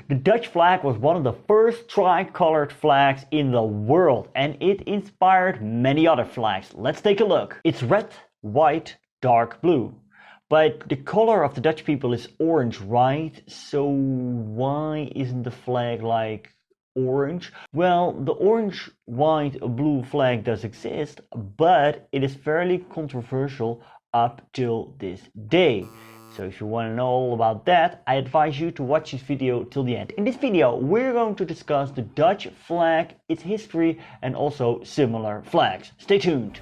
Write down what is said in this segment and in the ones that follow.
The Dutch flag was one of the first tri-colored flags in the world, and it inspired many other flags. Let's take a look. It's red, white, dark blue. But the color of the Dutch people is orange, right? So why isn't the flag like orange? Well, the orange, white, blue flag does exist, but it is fairly controversial up till this day. So if you want to know all about that, I advise you to watch this video till the end. In this video, we're going to discuss the Dutch flag, its history, and also similar flags. Stay tuned.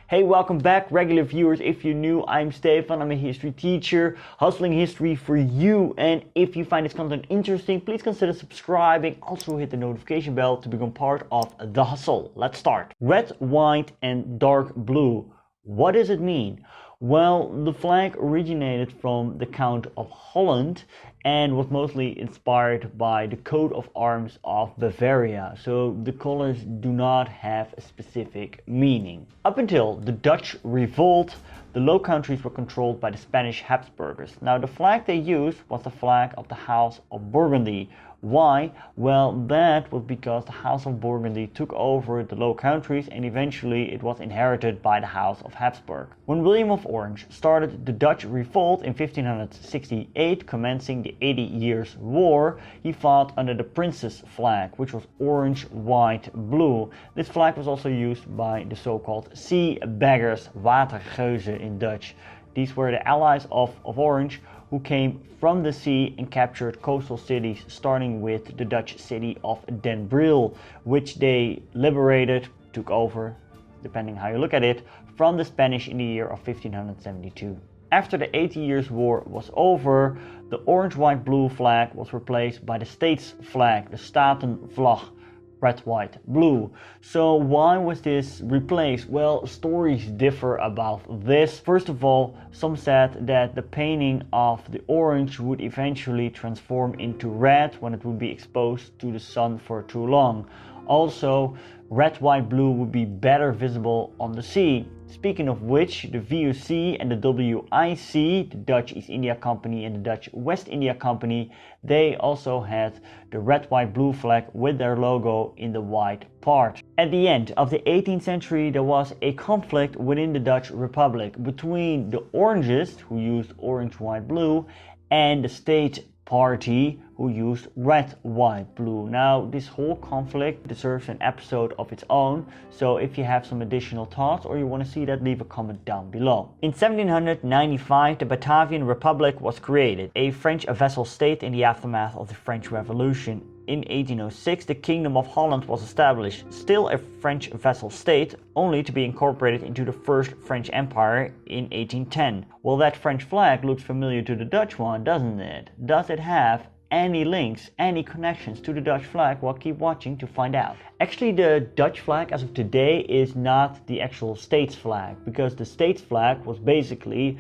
Hey, welcome back regular viewers. If you're new, I'm Stefan, I'm a history teacher, hustling history for you. And if you find this content interesting, please consider subscribing. Also hit the notification bell to become part of the hustle. Let's start. Red, white, and dark blue. What does it mean? Well, the flag originated from the County of Holland and was mostly inspired by the coat of arms of Bavaria. So the colors do not have a specific meaning. Up until the Dutch Revolt, the Low Countries were controlled by the Spanish Habsburgers. Now the flag they used was the flag of the House of Burgundy. Why? Well, that was because the House of Burgundy took over the Low Countries and eventually it was inherited by the House of Habsburg. When Willem of Orange started the Dutch Revolt in 1568, commencing the 80 Years' War, he fought under the Prinsenvlag, which was orange, white, blue. This flag was also used by the so-called Sea Beggars, Watergeuzen in Dutch. These were the allies of Orange, who came from the sea and captured coastal cities, starting with the Dutch city of Den Briel, which they liberated, took over, depending how you look at it, from the Spanish in the year of 1572. After the 80 Years' War was over, the orange-white-blue flag was replaced by the state's flag, the Statenvlag. Red, white, blue. So why was this replaced? Well, stories differ about this. First of all, some said that the painting of the orange would eventually transform into red when it would be exposed to the sun for too long. Also, red, white, blue would be better visible on the sea. Speaking of which, the VOC and the WIC, the Dutch East India Company and the Dutch West India Company, they also had the red, white, blue flag with their logo in the white part. At the end of the 18th century, there was a conflict within the Dutch Republic between the Orangists, who used orange, white, blue, and the state party, who used red, white, blue. Now, this whole conflict deserves an episode of its own, so if you have some additional thoughts or you want to see that, leave a comment down below. In 1795, the Batavian Republic was created, a French vassal state in the aftermath of the French Revolution. In 1806, the Kingdom of Holland was established, still a French vassal state, only to be incorporated into the First French Empire in 1810. Well, that French flag looks familiar to the Dutch one, doesn't it? Does it have any links, any connections to the Dutch flag? Well, keep watching to find out. Actually, the Dutch flag as of today is not the actual state's flag, because the state's flag was basically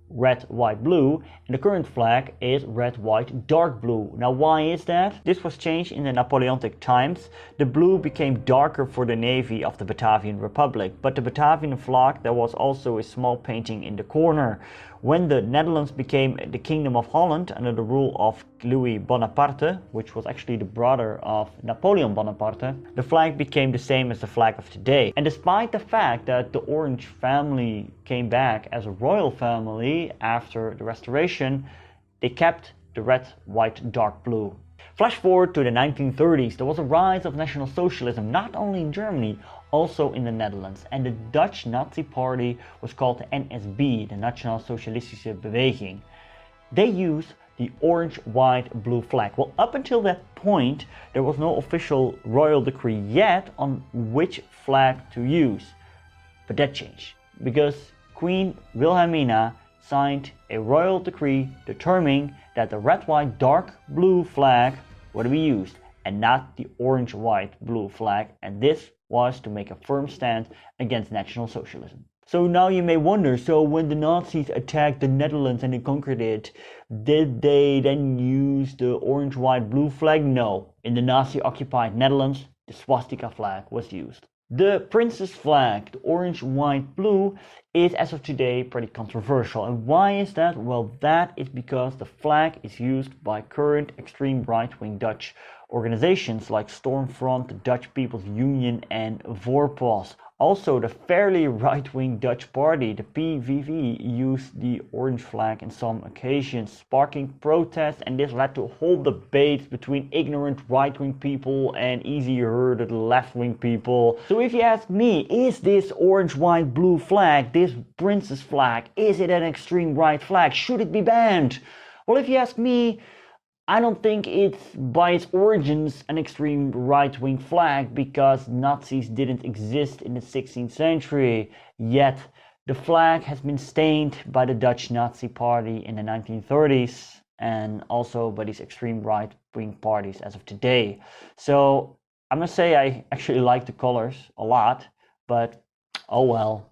red, white, blue, and the current flag is red, white, dark blue. Now, why is that? This was changed in the Napoleonic times. The blue became darker for the navy of the Batavian Republic, but the Batavian flag, there was also a small painting in the corner. When the Netherlands became the Kingdom of Holland under the rule of Louis Bonaparte, which was actually the brother of Napoleon Bonaparte, the flag became the same as the flag of today. And despite the fact that the Orange family came back as a royal family after the Restoration, they kept the red, white, dark blue. Flash forward to the 1930s, there was a rise of National Socialism not only in Germany, also in the Netherlands, and the Dutch Nazi Party was called the NSB, the Nationaal Socialistische Beweging. They used the orange, white, blue flag. Well, up until that point, there was no official royal decree yet on which flag to use. But that changed, because Queen Wilhelmina signed a royal decree determining that the red, white, dark blue flag were to be used, and not the orange, white, blue flag, and this was to make a firm stand against National Socialism. So now you may wonder, so when the Nazis attacked the Netherlands and they conquered it, did they then use the orange, white, blue flag? No. In the Nazi-occupied Netherlands, the swastika flag was used. The Prince's flag, the orange, white, blue, is as of today pretty controversial. And why is that? Well, that is because the flag is used by current extreme right-wing Dutch organizations like Stormfront, the Dutch People's Union and Voorpost. Also, the fairly right-wing Dutch party, the PVV, used the orange flag in some occasions, sparking protests, and this led to a whole debate between ignorant right-wing people and easy-herded left-wing people. So if you ask me, is this orange, white, blue flag, this Prince's flag, is it an extreme right flag? Should it be banned? Well, if you ask me, I don't think it's by its origins an extreme right-wing flag, because Nazis didn't exist in the 16th century, yet the flag has been stained by the Dutch Nazi Party in the 1930s and also by these extreme right-wing parties as of today. So I must say I actually like the colors a lot, but oh well.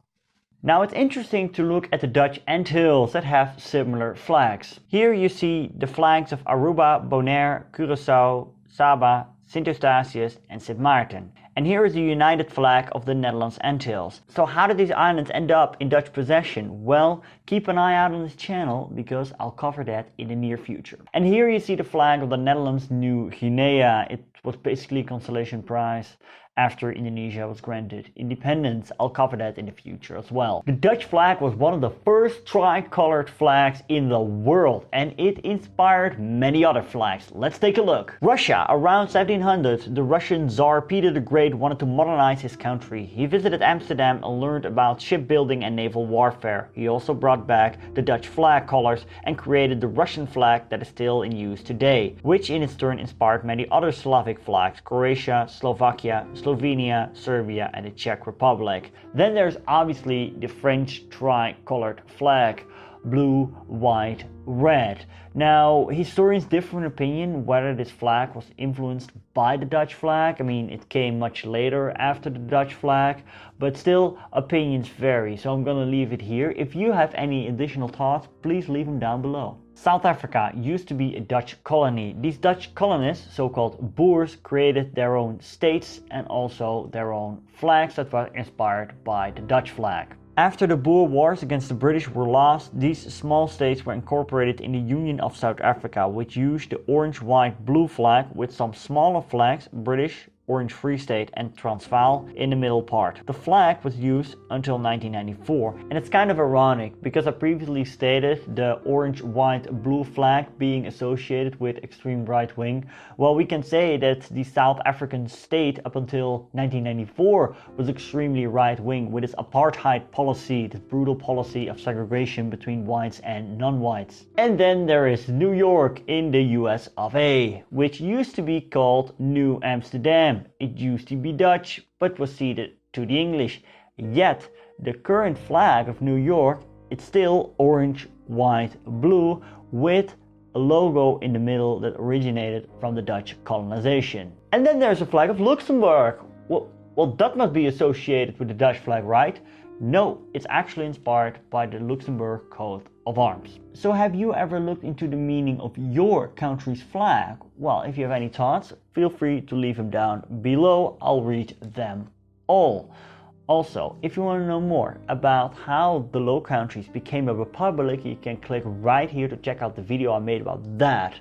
Now it's interesting to look at the Dutch Antilles that have similar flags. Here you see the flags of Aruba, Bonaire, Curaçao, Saba, Sint Eustatius and Sint Maarten. And here is the united flag of the Netherlands Antilles. So how did these islands end up in Dutch possession? Well, keep an eye out on this channel because I'll cover that in the near future. And here you see the flag of the Netherlands New Guinea. It was basically a consolation prize after Indonesia was granted independence. I'll cover that in the future as well. The Dutch flag was one of the first tri-colored flags in the world, and it inspired many other flags. Let's take a look. Russia. Around 1700, the Russian Tsar Peter the Great wanted to modernize his country. He visited Amsterdam and learned about shipbuilding and naval warfare. He also brought back the Dutch flag colors and created the Russian flag that is still in use today, which in its turn inspired many other Slavic flags: Croatia, Slovakia, Slovenia, Serbia and the Czech Republic. Then there's obviously the French tri-colored flag, blue, white, red. Now, historians differ in opinion whether this flag was influenced by the Dutch flag. I mean, it came much later after the Dutch flag, but still opinions vary, so I'm gonna leave it here. If you have any additional thoughts, please leave them down below. South Africa used to be a Dutch colony. These Dutch colonists, so-called Boers, created their own states and also their own flags that were inspired by the Dutch flag. After the Boer Wars against the British were lost, these small states were incorporated in the Union of South Africa, which used the orange, white, blue flag with some smaller flags, British, Orange Free State and Transvaal, in the middle part. The flag was used until 1994, and it's kind of ironic because I previously stated the orange, white, blue flag being associated with extreme right wing. Well, we can say that the South African state up until 1994 was extremely right wing with its apartheid policy, the brutal policy of segregation between whites and non-whites. And then there is New York in the US of A, which used to be called New Amsterdam. It used to be Dutch, but was ceded to the English. Yet, the current flag of New York, it's still orange, white, blue, with a logo in the middle that originated from the Dutch colonization. And then there's a flag of Luxembourg. Well, that must be associated with the Dutch flag, right? No, it's actually inspired by the Luxembourg coat of arms. So have you ever looked into the meaning of your country's flag? Well, if you have any thoughts, feel free to leave them down below. I'll read them all. Also, if you want to know more about how the Low Countries became a republic, you can click right here to check out the video I made about that.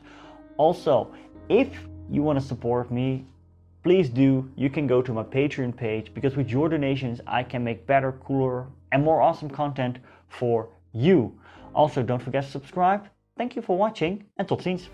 Also, if you want to support me, please do. You can go to my Patreon page, because with your donations I can make better, cooler and more awesome content for you. Also, don't forget to subscribe. Thank you for watching en tot ziens.